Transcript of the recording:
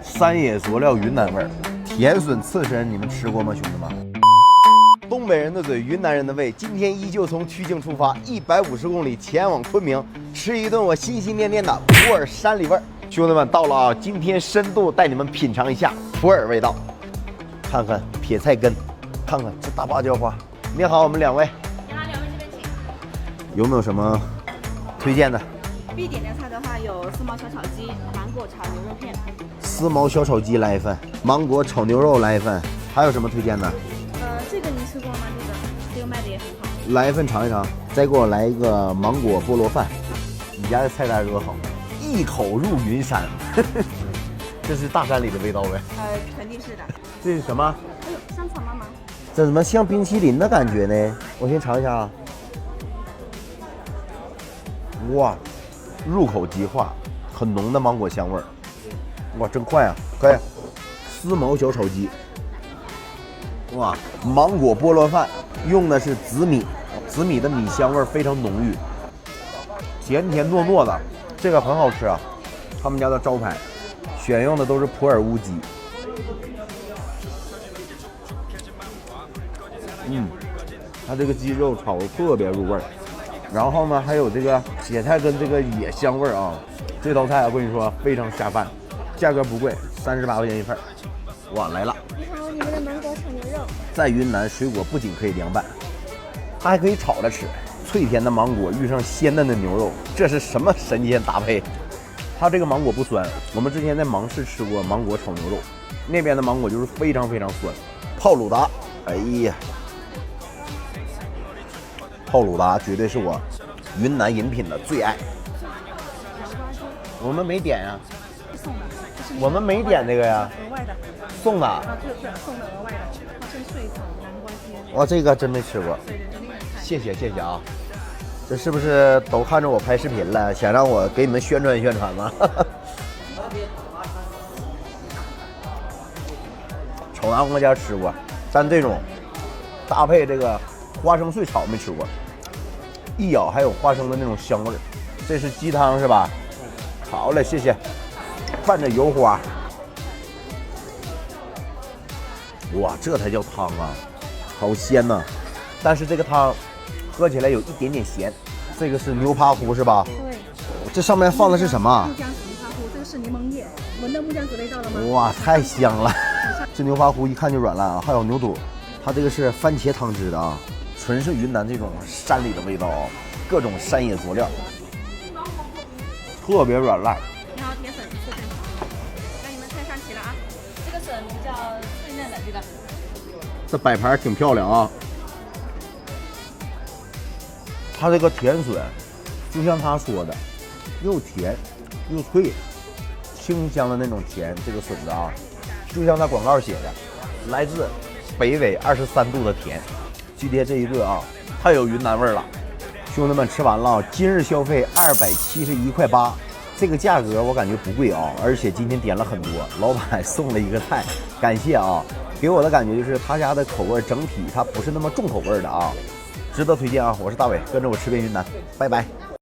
山野佐料云南味儿，甜笋刺身你们吃过吗，兄弟们？东北人的嘴，云南人的胃，今天依旧从曲靖出发，150公里前往昆明，吃一顿我心心念念的普洱山里味儿。兄弟们到了啊，今天深度带你们品尝一下普洱味道，看看撇菜根，看看这大芭蕉花。你好，我们两位。你好，两位这边请。有没有什么推荐的？必点的菜的话有丝毛小炒鸡、芒果炒牛肉片。丝毛小炒鸡来一份，芒果炒牛肉来一份，还有什么推荐的？这个您吃过吗？这个卖的也很好。来一份尝一尝，再给我来一个芒果菠萝饭。你家的菜单多好，一口入云山，这是大山里的味道呗？肯定是的。这是什么？哎呦，香草妈妈。这怎么像冰淇淋的感觉呢？我先尝一下啊。哇，入口即化，很浓的芒果香味儿。哇，真快啊！可以。丝毛小炒鸡。哇，芒果菠萝饭用的是紫米，紫米的米香味非常浓郁，甜甜糯糯的，这个很好吃啊。他们家的招牌，选用的都是普洱乌鸡。它这个鸡肉炒的特别入味儿，然后呢还有这个撇菜跟这个野香味儿啊。这道菜我跟你说非常下饭，价格不贵，38块钱一份。哇，来了！你好，你们的芒果炒牛肉。在云南，水果不仅可以凉拌，它还可以炒着吃。脆甜的芒果遇上鲜嫩的牛肉，这是什么神仙搭配？它这个芒果不酸，我们之前在芒市吃过芒果炒牛肉，那边的芒果就是非常非常酸。泡鲁达，哎呀，泡鲁达绝对是我云南饮品的最爱。我们没点呀，送的。我们没点这个呀，额外的。送的。啊，这是送的额外的，花生碎炒南瓜鸡。哇，这个真没吃过。对对对，谢谢谢谢啊。这是不是都看着我拍视频了，想让我给你们宣传宣传吗？炒南瓜尖吃过，但这种搭配这个花生碎炒没吃过，一咬还有花生的那种香味儿。这是鸡汤是吧？好嘞，谢谢。拌着油花，哇，这才叫汤啊，好鲜呐！但是这个汤喝起来有一点点咸。这个是牛扒糊是吧？对。这上面放的是什么？木姜子牛扒糊，这个是柠檬叶。闻到木姜子味道了吗？哇，太香了！这牛扒糊一看就软烂啊，还有牛肚，它这个是番茄汤汁的啊，纯是云南这种山里的味道啊，各种山野佐料，特别软烂。你好，铁笋刺身。那你们菜上齐了啊！这个笋比较脆嫩的，这个。这摆盘挺漂亮啊。它这个甜笋，就像他说的，又甜又脆，清香的那种甜。这个笋子啊，就像它广告写的，来自北纬23度的甜。今天这一个啊，太有云南味了。兄弟们吃完了，今日消费271块8，这个价格我感觉不贵啊，而且今天点了很多，老板送了一个菜，感谢啊。给我的感觉就是他家的口味整体它不是那么重口味的啊。值得推荐啊！我是大伟，跟着我吃遍云南，拜拜。